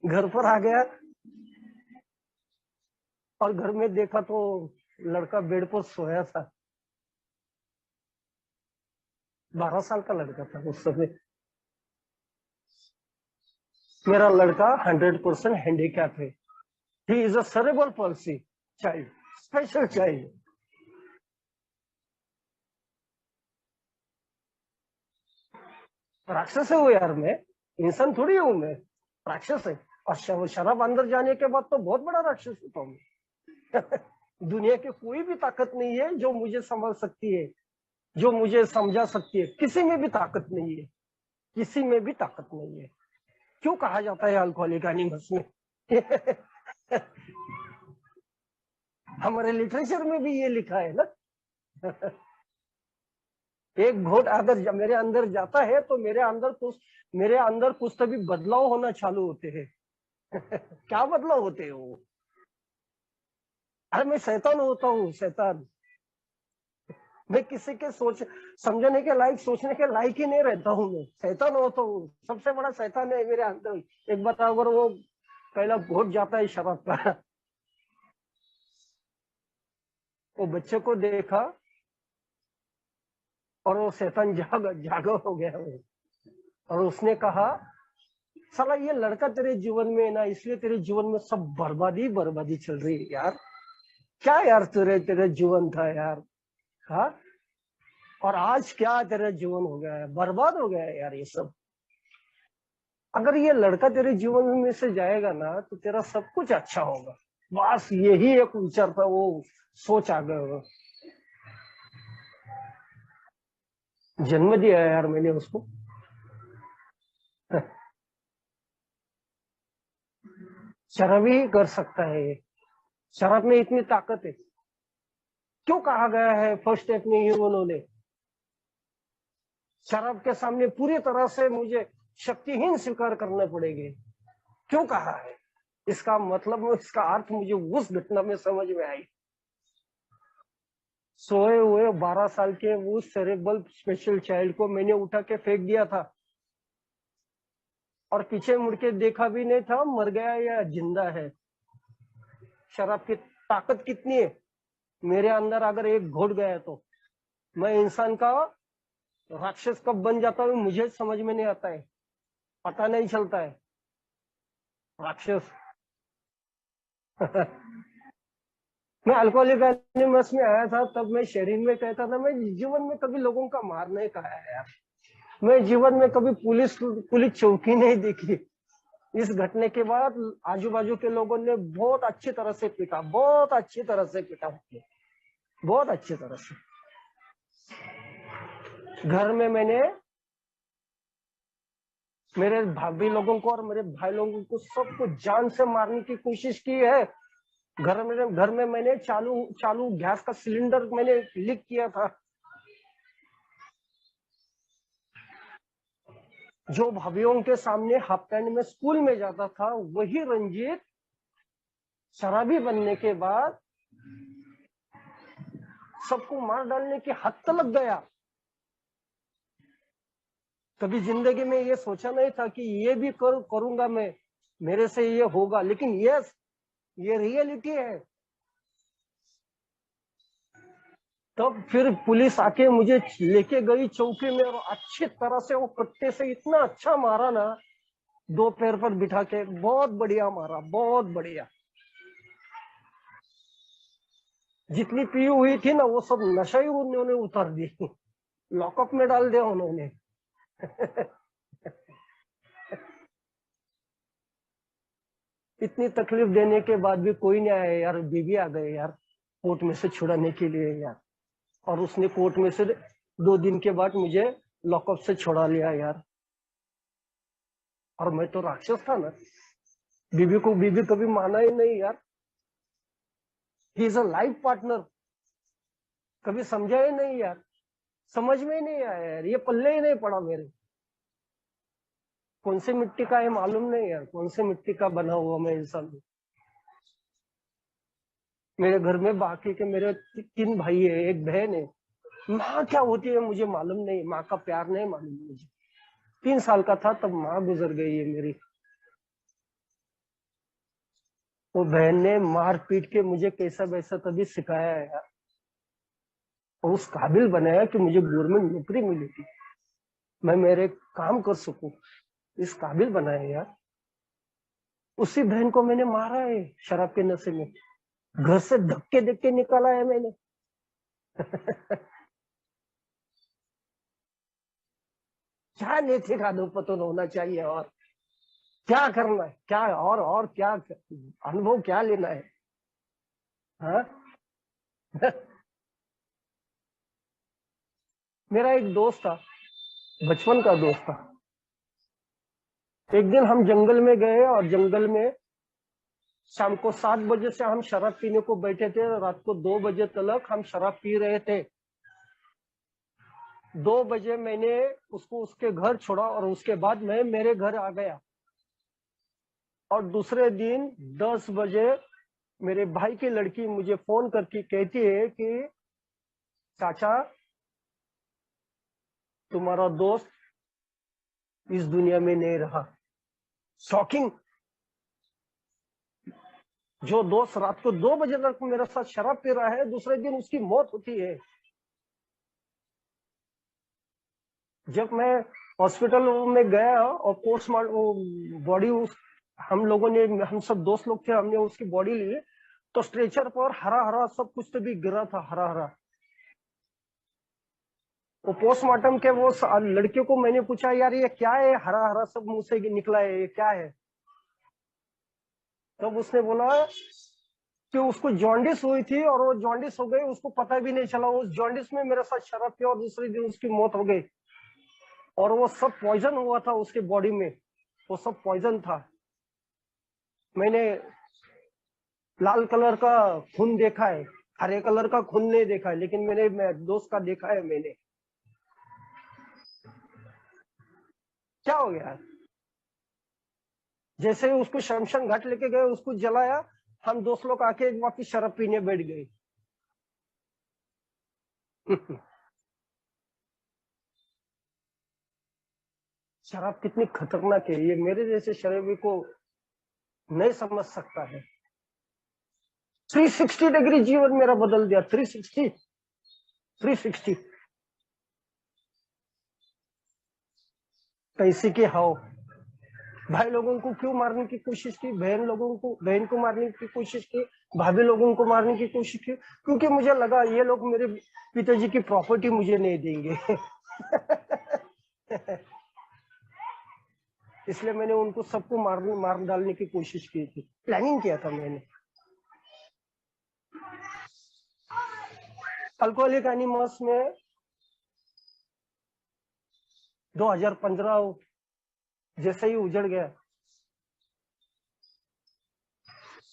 घर पर आ गया और घर में देखा तो लड़का बेड पर सोया था। 12 साल का लड़का था उस समय। मेरा लड़का 100% हैंडीकैप है। He is a cerebral palsy child, special child. राक्षस है वो यार, मैं इंसान थोड़ी हूं, मैं राक्षस है। और शराब अंदर जाने के बाद तो बहुत बड़ा राक्षस होता हूँ। दुनिया की कोई भी ताकत नहीं है जो मुझे संभाल सकती है, जो मुझे समझा सकती है। किसी में भी ताकत नहीं है, किसी में भी ताकत नहीं है। क्यों कहा जाता है अल्कोहलिक एनिमस में? हमारे लिटरेचर में भी ये लिखा है ना। एक घोट अगर मेरे अंदर जाता है तो मेरे अंदर कुछ तभी बदलाव होना चालू होते हैं। क्या बदलाव होते हैं वो? अरे मैं शैतान होता हूँ, शैतान। मैं किसी के सोच समझने के लायक, सोचने के लायक ही नहीं रहता हूँ, मैं शैतान होता हूँ। सबसे बड़ा शैतान है मेरे अंदर। एक बार अगर वो पहला घोट जाता है शराब का, वो बच्चे को देखा और वो शैतान जागा हो गया वो। और उसने कहा, साला ये लड़का तेरे जीवन में है ना, इसलिए तेरे जीवन में सब बर्बादी बर्बादी चल रही है यार। क्या यार तेरे जीवन था यार। हाँ, और आज क्या तेरा जीवन हो गया है, बर्बाद हो गया है यार ये सब। अगर ये लड़का तेरे जीवन में से जाएगा ना तो तेरा सब कुछ अच्छा होगा। बस यही एक विचार था, वो सोच आ गया होगा। जन्म दिया है यार मैंने उसको। शराब ही कर सकता है ये। शराब में इतनी ताकत है। क्यों कहा गया है फर्स्ट स्टेप में ही उन्होंने, शराब के सामने पूरी तरह से मुझे शक्तिहीन स्वीकार करने पड़ेंगे? क्यों कहा है? इसका मतलब, इसका अर्थ मुझे उस घटना में समझ में आई। सोए हुए 12 साल के उस सेरेब्रल स्पेशल चाइल्ड को मैंने उठा के फेंक दिया था, और पीछे मुड़ के देखा भी नहीं था मर गया या जिंदा है। शराब की ताकत कितनी है मेरे अंदर, अगर एक घोट गया तो मैं इंसान का राक्षस कब बन जाता हूँ मुझे समझ में नहीं आता है, पता नहीं चलता है। राक्षस। मैं अल्कोहलिक एनोनिमस में आया था तब मैं शरीर में कहता था, मैं जीवन में कभी लोगों का मार नहीं खाया है यार। मैं जीवन में कभी पुलिस चौकी नहीं देखी। इस घटने के बाद आजू बाजू के लोगों ने बहुत अच्छी तरह से पीटा, बहुत अच्छी तरह से पीटा, बहुत अच्छी तरह से। घर में मैंने मेरे भाभी लोगों को और मेरे भाई लोगों को सबको जान से मारने की कोशिश की है। घर में मैंने चालू चालू गैस का सिलेंडर मैंने लीक किया था। जो भाभीियों के सामने हाफ पैंट में स्कूल में जाता था, वही रंजीत शराबी बनने के बाद सबको मार डालने की हद तक लग गया। कभी जिंदगी में ये सोचा नहीं था कि ये भी करूंगा मैं, मेरे से ये होगा। लेकिन यस, ये रियलिटी है। तब फिर पुलिस आके मुझे लेके गई चौकी में, और अच्छी तरह से वो कट्टे से इतना अच्छा मारा ना, दो पैर पर बिठा के, बहुत बढ़िया मारा, बहुत बढ़िया। जितनी पी हुई थी ना वो सब नशा ही उन्होंने उतार दी, लॉकअप में डाल दिया उन्होंने। इतनी तकलीफ देने के बाद भी कोई नहीं आया यार। बीबी आ गए यार कोर्ट में से छुड़ाने के लिए यार, और उसने कोर्ट में से 2 दिन के बाद मुझे लॉकअप से छुड़ा लिया यार। और मैं तो राक्षस था ना, बीबी कभी माना ही नहीं यार। He is a life partner, कभी समझा ही नहीं यार, समझ में ही नहीं आया यार, ये पल्ले ही नहीं पड़ा मेरे। कौन सी मिट्टी का है मालूम नहीं यार, कौन सी मिट्टी का बना हुआ मैं इंसान हूँ। मेरे घर में बाकी के मेरे 3 भाई है, 1 बहन है। माँ क्या होती है मुझे मालूम नहीं, माँ का प्यार नहीं मालूम मुझे। 3 साल का था तब माँ गुजर गई है मेरी। वो बहन ने मार पीट के मुझे कैसा वैसा तभी सिखाया है यार, और उस काबिल बनाया कि मुझे गवर्नमेंट नौकरी मिली थी, मैं मेरे काम कर सकूं, इस काबिल बनाया यार। उसी बहन को मैंने मारा है शराब के नशे में, घर से धक्के धक्के निकाला है मैंने। क्या नैतिक अधोपतन होना चाहिए, और क्या करना है, क्या और क्या अनुभव क्या लेना है, हाँ? मेरा एक दोस्त था, बचपन का दोस्त था। एक दिन हम जंगल में गए, और जंगल में शाम को 7 बजे से हम शराब पीने को बैठे थे, रात को 2 बजे तक हम शराब पी रहे थे। 2 बजे मैंने उसको उसके घर छोड़ा, और उसके बाद मैं मेरे घर आ गया। और दूसरे दिन 10 बजे मेरे भाई की लड़की मुझे फोन करके कहती है कि चाचा, तुम्हारा दोस्त इस दुनिया में नहीं रहा। शॉकिंग। जो दोस्त रात को 2 बजे तक मेरे साथ शराब पी रहा है, दूसरे दिन उसकी मौत होती है। जब मैं हॉस्पिटल में गया और पोस्टमार्टम बॉडी, उस हम लोगों ने, हम सब दोस्त लोग थे, हमने उसकी बॉडी ली, तो स्ट्रेचर पर हरा हरा सब कुछ तो भी गिरा था, हरा हरा। वो पोस्टमार्टम के वो लड़के को मैंने पूछा, यार ये क्या है, हरा हरा सब मुंह से निकला है, ये क्या है? तब उसने बोला कि उसको जॉन्डिस हुई थी, और वो जॉन्डिस हो गई, उसको पता भी नहीं चला। उस जॉन्डिस में मेरे साथ शराब पिया, और दूसरे दिन उसकी मौत हो गई। और वो सब पॉइजन हुआ था उसके बॉडी में, वो सब पॉइजन था। मैंने लाल कलर का खून देखा है, हरे कलर का खून नहीं देखा है, लेकिन मैंने दोस्त का देखा है मैंने। क्या हो गया? जैसे ही उसको शमशान घाट लेके गए, उसको जलाया, हम दोस्त लोग आके वापिस शराब पीने बैठ गए। शराब कितनी खतरनाक है, ये मेरे जैसे शराबी को नहीं समझ सकता है। 360 डिग्री जीवन मेरा बदल दिया, 360, 360। कैसे के हाव, भाई लोगों को क्यों मारने की कोशिश की, बहन को मारने की कोशिश की, भाभी लोगों को मारने की कोशिश की, क्योंकि मुझे लगा ये लोग मेरे पिताजी की प्रॉपर्टी मुझे नहीं देंगे। इसलिए मैंने उनको सबको मार डालने की कोशिश की थी, प्लानिंग किया था मैंने। अल्कोहलिक एनिमल्स में 2015 जैसे ही उजड़ गया,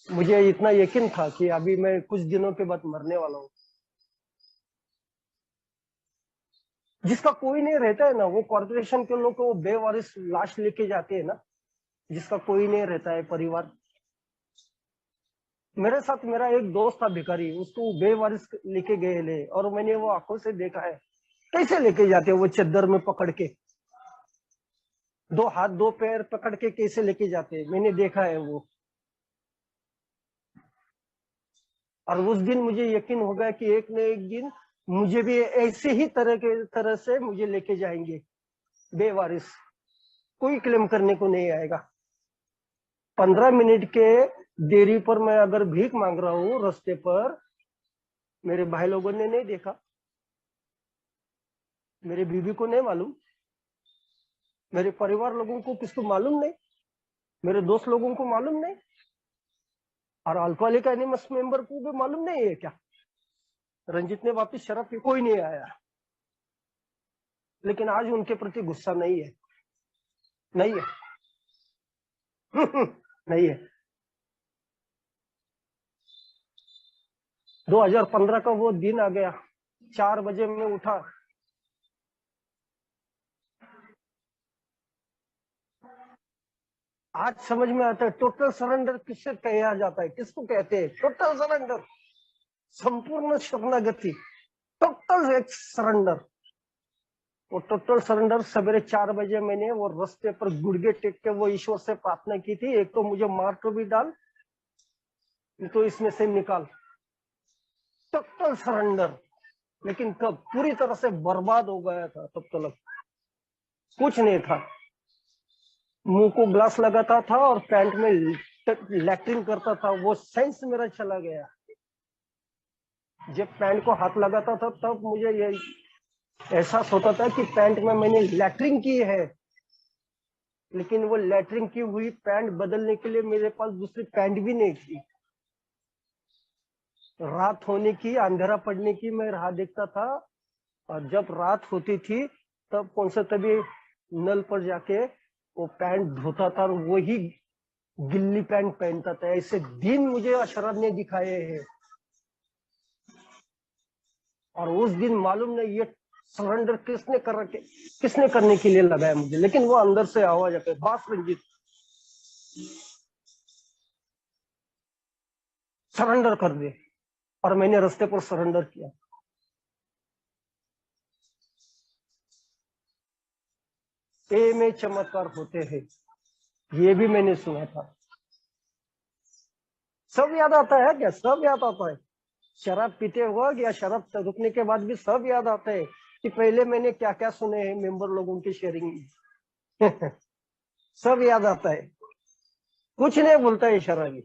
मुझे इतना यकीन था कि अभी मैं कुछ दिनों के बाद मरने वाला हूँ। जिसका कोई नहीं रहता है ना, वो कॉर्पोरेशन के लोग वो बेवारिस लाश लेके जाते हैं ना, जिसका कोई नहीं रहता है परिवार। मेरे साथ मेरा एक दोस्त था भिखारी, उसको बेवारिस लेके गए ले, और मैंने वो आंखों से देखा है कैसे लेके जाते हैं, वो चद्दर में पकड़ के, 2 हाथ 2 पैर पकड़ के कैसे लेके जाते हैं, मैंने देखा है वो। और उस दिन मुझे यकीन हो गया कि एक न एक दिन मुझे भी ऐसे ही तरह से मुझे लेके जाएंगे बेवारिस, कोई क्लेम करने को नहीं आएगा। 15 मिनट के देरी पर मैं अगर भीख मांग रहा हूँ रास्ते पर, मेरे भाई लोगों ने नहीं देखा, मेरे बीवी को नहीं मालूम, मेरे परिवार लोगों को किसको मालूम नहीं, मेरे दोस्त लोगों को मालूम नहीं, और अल्कोहलिक एनोनिमस मेंबर को भी मालूम नहीं है क्या रंजित ने वापस शराब पी? कोई नहीं आया। लेकिन आज उनके प्रति गुस्सा नहीं है, नहीं है। नहीं है। 2015 का वो दिन आ गया, 4 बजे मैं उठा, आज समझ में आता है टोटल सरेंडर किससे कहा जाता है, किसको कहते हैं टोटल सरेंडर, संपूर्ण शरणागति, टोटल एक सरेंडर। वो टोटल सरेंडर सवेरे 4 बजे मैंने वो रास्ते पर गुड़गे टेक के वो ईश्वर से प्रार्थना की थी, एक तो मुझे मार तो भी डाल, तो इसमें से निकाल, टोटल सरेंडर। लेकिन कब पूरी तरह से बर्बाद हो गया था, तब तक कुछ नहीं था, मुंह को ग्लास लगाता था और पैंट में लैट्रिन करता था, वो सेंस मेरा चला गया। जब पैंट को हाथ लगाता था तब मुझे ये एहसास होता था कि पैंट में मैंने लैट्रिन की है, लेकिन वो लैट्रिन की हुई पैंट बदलने के लिए मेरे पास दूसरी पैंट भी नहीं थी। रात होने की, अंधेरा पड़ने की मैं राह देखता था, और जब रात होती थी तब कौन सा तभी नल पर जाके वो पैंट धोता था और वही गिल्ली पैंट पहनता था। ऐसे दिन मुझे अशरफ ने दिखाए हैं, और उस दिन मालूम नहीं ये सरेंडर किसने करने के लिए लगाया मुझे, लेकिन वो अंदर से आवाज आती है, बस रंजीत सरेंडर कर दे, और मैंने रास्ते पर सरेंडर किया। ए में चमत्कार होते हैं, ये भी मैंने सुना था। सब याद आता है क्या? सब याद आता है। शराब पीते वक्त या शराब रुकने के बाद भी सब याद आता है कि पहले मैंने क्या क्या सुने हैं मेंबर लोगों की शेयरिंग में। सब याद आता है, कुछ नहीं बोलता है शराबी।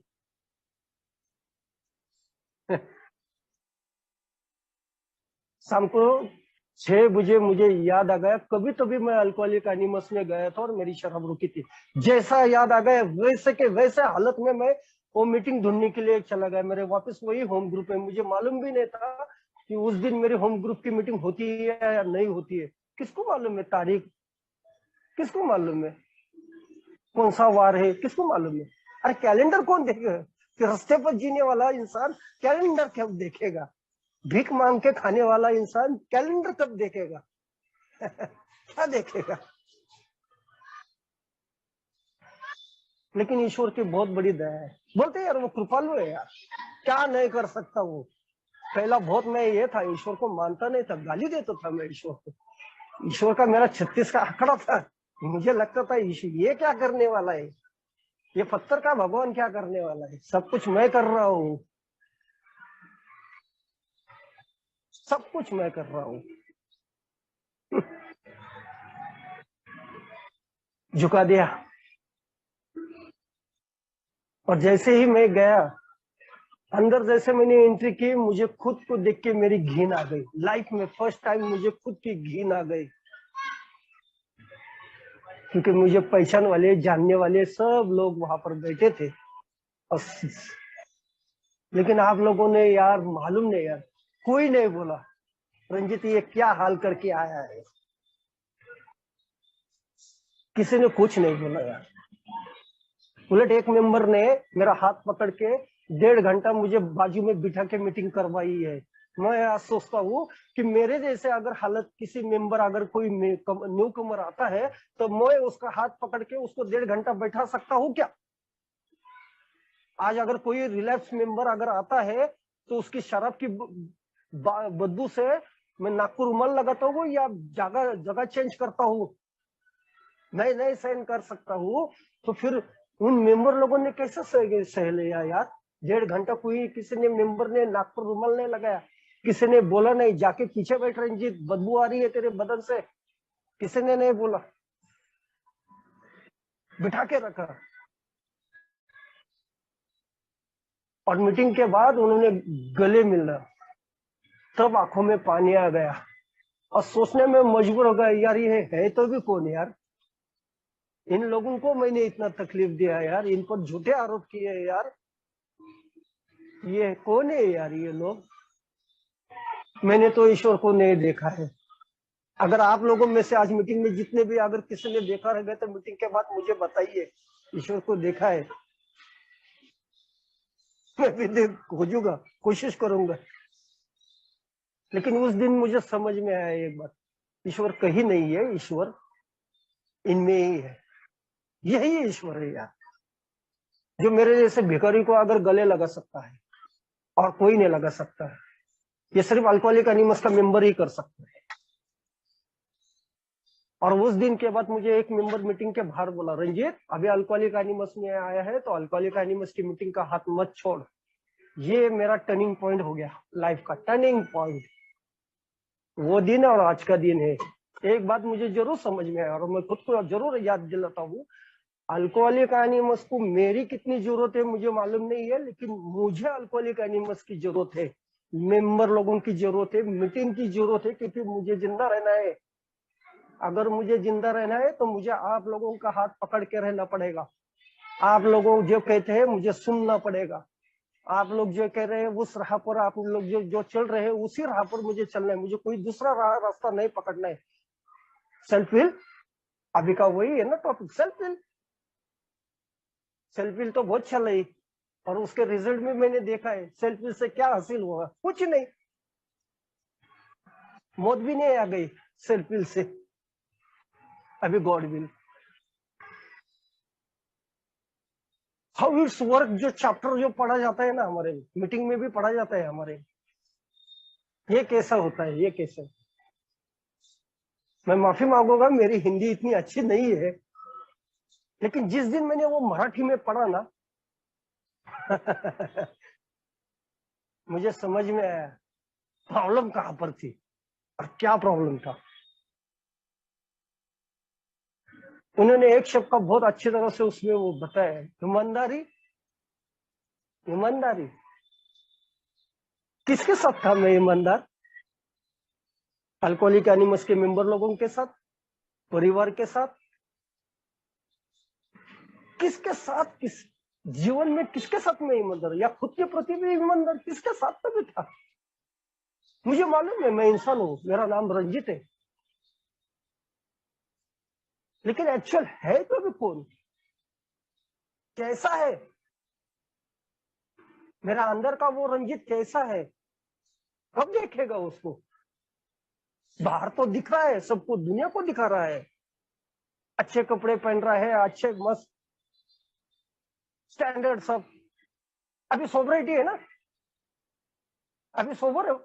शाम को 6 बजे मुझे याद आ गया, कभी तो भी मैं अल्कोहलिक एनोनिमस में गया था और मेरी शराब रुकी थी। जैसा याद आ गया वैसे के वैसे हालत में मैं वो मीटिंग ढूंढने के लिए चला गया, मेरे वापस वही होम ग्रुप में। मुझे मालूम भी नहीं था कि उस दिन मेरे होम ग्रुप की मीटिंग होती है या नहीं होती है। किसको मालूम है तारीख, किसको मालूम है कौन सा वार है, किसको मालूम है? अरे कैलेंडर कौन देखेगा? कि रास्ते पर जीने वाला इंसान कैलेंडर कब देखेगा? भीख मांग के खाने वाला इंसान कैलेंडर कब देखेगा? क्या देखेगा? लेकिन ईश्वर की बहुत बड़ी दया है। बोलते यार वो कृपालु है यार, क्या नहीं कर सकता वो। पहला बहुत मैं ये था, ईश्वर को मानता नहीं था, गाली देता था मैं ईश्वर को। ईश्वर का मेरा 36 का आंकड़ा था, मुझे लगता था ईश्वर ये क्या करने वाला है, ये पत्थर का भगवान क्या करने वाला है, सब कुछ मैं कर रहा हूँ, सब कुछ मैं कर रहा हूँ। झुका दिया, और जैसे ही मैं गया अंदर, जैसे मैंने एंट्री की, मुझे खुद को देख के मेरी घिन आ गई। लाइफ में फर्स्ट टाइम मुझे खुद की घिन आ गई, क्योंकि मुझे पहचान वाले जानने वाले सब लोग वहां पर बैठे थे। और लेकिन आप लोगों ने यार मालूम नहीं यार, कोई नहीं बोला रंजित ये क्या हाल करके आया है, किसी ने कुछ नहीं बोला यार। उलट एक मेंबर ने मेरा हाथ पकड़ के 1.5 घंटा मुझे बाजू में बिठा के मीटिंग करवाई है। मैं आज सोचता हूँ कि मेरे जैसे अगर हालत किसी मेंबर, अगर कोई न्यू कमर आता है तो मैं उसका हाथ पकड़ के उसको 1.5 घंटा बैठा सकता हूँ क्या? आज अगर कोई रिलैप्स मेंबर अगर आता है तो उसकी शराब की बदबू से मैं नाक को रुमाल लगाता हूँ या जगह जगह चेंज करता हूँ? नहीं सहन कर सकता हूँ। तो फिर उन मेंबर लोगों ने कैसे सह लिया यार? 1.5 घंटा कोई किसी ने मेंबर ने नाक पर रुमाल नहीं लगाया, किसी ने बोला नहीं, जाके पीछे बैठ रंजीत, बदबू आ रही है तेरे बदन से, किसी ने नहीं बोला, बिठा के रखा। और मीटिंग के बाद उन्होंने गले मिला, तब आंखों में पानी आ गया और सोचने में मजबूर हो गया, यार ये है तो भी कौन यार, इन लोगों को मैंने इतना तकलीफ दिया यार, इन पर झूठे आरोप किए यार, ये कौन है यार ये लोग, मैंने तो ईश्वर को नहीं देखा है। अगर आप लोगों में से आज मीटिंग में जितने भी अगर किसी ने देखा रहेगा तो मीटिंग के बाद मुझे बताइए, ईश्वर को देखा है, मैं भी खोजूंगा, कोशिश करूंगा। लेकिन उस दिन मुझे समझ में आया एक बात, ईश्वर कहीं नहीं है, ईश्वर इनमें ही है, यही ईश्वर है यार, जो मेरे जैसे भिखारी को अगर गले लगा सकता है और कोई नहीं लगा सकता है, ये सिर्फ अल्कोहलिक एनिमस का मेंबर ही कर सकता है। और उस दिन के बाद मुझे एक मेंबर मीटिंग के बाहर बोला, रंजीत अभी अल्कोहलिक एनिमस में आया है तो अल्कोहलिक एनिमस की मीटिंग का हाथ मत छोड़। ये मेरा टर्निंग पॉइंट हो गया, लाइफ का टर्निंग पॉइंट, वो दिन और आज का दिन है। एक बात मुझे जरूर समझ में आया और मैं खुद को जरूर याद दिलाता हूँ, अल्कोहलिक एनिमस को मेरी कितनी जरूरत है मुझे मालूम नहीं है, लेकिन मुझे अल्कोहलिक एनिमस की जरूरत है, मेंबर लोगों की जरूरत है, मीटिंग की जरूरत है, क्योंकि मुझे जिंदा रहना है। अगर मुझे जिंदा रहना है तो मुझे आप लोगों का हाथ पकड़ के रहना पड़ेगा, आप लोगों जो कहते हैं मुझे सुनना पड़ेगा, आप लोग जो कह रहे हैं उस राह पर आप लोग जो चल रहे हैं उसी राह पर मुझे चलना है, मुझे कोई दूसरा रास्ता नहीं पकड़ना है। सेल्फ विल अभी का वही है ना topic, self will. Self will तो बहुत चल रही और उसके रिजल्ट में मैंने देखा है सेल्फ विल से क्या हासिल हुआ, कुछ नहीं, मौत भी नहीं आ गई सेल्फ विल से। अभी god will, how it's work, जो चैप्टर जो पढ़ा जाता है ना हमारे मीटिंग में भी पढ़ा जाता है हमारे, ये कैसा होता है, ये कैसे। मैं माफी मांगूंगा मेरी हिंदी इतनी अच्छी नहीं है, लेकिन जिस दिन मैंने वो मराठी में पढ़ा ना मुझे समझ में आया प्रॉब्लम कहां पर थी और क्या प्रॉब्लम था। उन्होंने एक शब्द का बहुत अच्छी तरह से उसमें वो बताया, ईमानदारी। ईमानदारी किसके साथ था मैं ईमानदार? अल्कोहलिक एनिमस के मेंबर लोगों के साथ, परिवार के साथ, किसके साथ, किस जीवन में किसके साथ मैं ईमानदार, या खुद के प्रति भी ईमानदार, किसके साथ तो भी था। मुझे मालूम है मैं इंसान हूं, मेरा नाम रंजीत है, लेकिन एक्चुअल है तो भी कौन, कैसा है मेरा अंदर का वो रंजीत, कैसा है, कब देखेगा उसको? बाहर तो दिख रहा है सबको, दुनिया को दिखा रहा है, अच्छे कपड़े पहन रहा है, अच्छे मस्त स्टैंडर्ड सब। अभी सोबरिटी है ना, अभी सोबर है।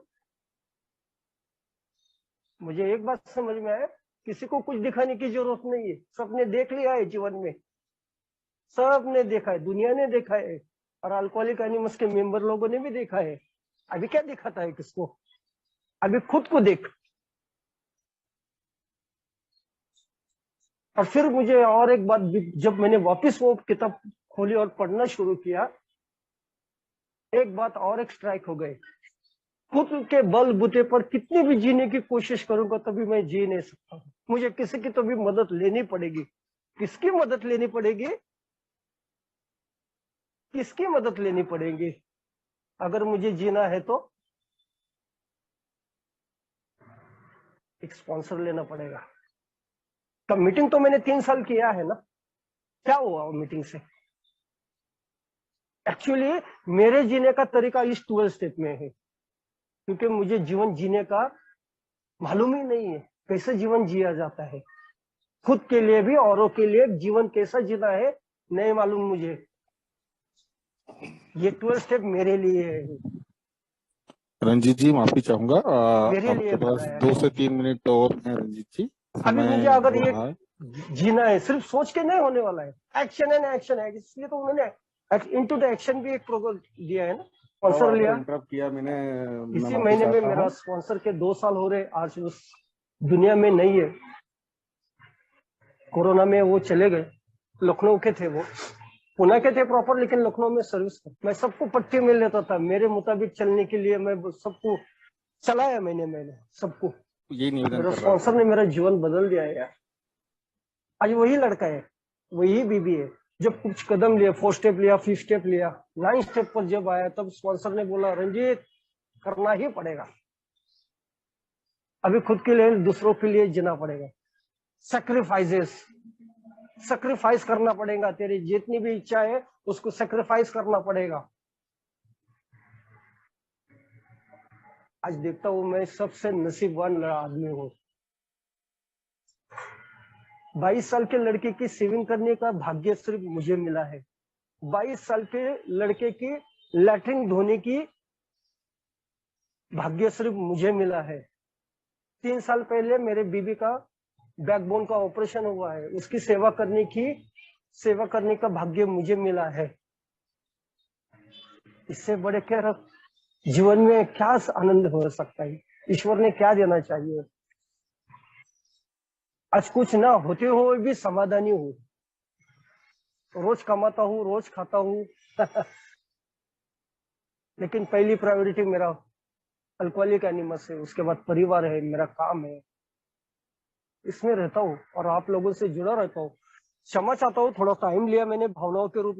मुझे एक बात समझ में आया, किसी को कुछ दिखाने की जरूरत नहीं है, सबने देख लिया है जीवन में, सबने देखा है, दुनिया ने देखा है, और अल्कोहलिक एनिमस के मेंबर लोगों ने भी देखा है। अभी क्या दिखाता है किसको? अभी खुद को देख। और फिर मुझे और एक बात, जब मैंने वापस वो किताब खोली और पढ़ना शुरू किया, एक बात और एक स्ट्राइक हो गई, खुद के बल बूते पर कितनी भी जीने की कोशिश करूंगा तभी मैं जी नहीं सकता, मुझे किसी की तो भी मदद लेनी पड़ेगी। किसकी मदद लेनी पड़ेगी? किसकी मदद लेनी पड़ेगी अगर मुझे जीना है तो? एक स्पॉन्सर लेना पड़ेगा। तब मीटिंग तो मैंने 3 साल किया है ना, क्या हुआ मीटिंग से? एक्चुअली मेरे जीने का तरीका इस 12 स्टेप में है, क्योंकि मुझे जीवन जीने का मालूम ही नहीं है, कैसे जीवन जिया जाता है, खुद के लिए भी औरों के लिए जीवन कैसा जीना है नहीं मालूम मुझे। ये 12 स्टेप मेरे लिए है, रंजीत जी माफी चाहूंगा, मेरे लिए आपके पास बताया 2 है। से 3 मिनट और हैं रंजीत जी, अभी मुझे समय अगर हो ये रहा है। जीना है, सिर्फ सोच के नहीं होने वाला है, एक्शन एंड एक्शन है, इसलिए तो उन्होंने इनटू द एक्शन भी एक प्रोग्राम दिया है ना। स्पॉन्सर लिया। इंटरप्ट किया मैंने, मैं इसी माफी महीने में चाहता मेरा हूं। स्पॉन्सर के 2 साल हो रहे, आज उस दुनिया में नहीं है। कोरोना में वो चले गए, लखनऊ के थे, वो पुणे के थे प्रॉपर, लेकिन लखनऊ में सर्विस कर। मैं सबको पट्टी में लेता था, मेरे मुताबिक चलने के लिए मैं सबको चलाया, मैंने सबको। यही निवेदन मेरा कर रहा स्पॉन्सर था। ने मेरा जीवन बदल दिया है यार। आज वही लड़का है, वही बीबी है। जब कुछ कदम लिया, 4 स्टेप लिया, 5 स्टेप लिया, 9 स्टेप पर जब आया, तब स्पॉन्सर ने बोला रंजीत करना ही पड़ेगा, अभी खुद के लिए दूसरों के लिए जीना पड़ेगा। सेक्रीफाइस करना पड़ेगा, तेरी जितनी भी इच्छा है उसको सेक्रीफाइस करना पड़ेगा। आज देखता हूं मैं सबसे नसीबवान आदमी हूं। 22 साल के लड़के की सेविंग करने का भाग्य सिर्फ मुझे मिला है। 22 साल के लड़के की लैट्रिन धोने की भाग्य सिर्फ मुझे मिला है। 3 साल पहले मेरे बीबी का बैकबोन का ऑपरेशन हुआ है, उसकी सेवा करने का भाग्य मुझे मिला है। इससे बड़े क्या जीवन में क्या आनंद हो सकता है? ईश्वर ने क्या देना चाहिए? आज कुछ ना होते हुए भी समाधानी हूँ, रोज कमाता हूँ, रोज खाता हूँ लेकिन पहली प्रायोरिटी मेरा अल्कोहलिक एनिमस है, उसके बाद परिवार है, मेरा काम है, इसमें रहता हूँ और आप लोगों से जुड़ा रहता हूँ। क्षमा चाहता हूँ, थोड़ा टाइम लिया मैंने भावनाओं के रूप में।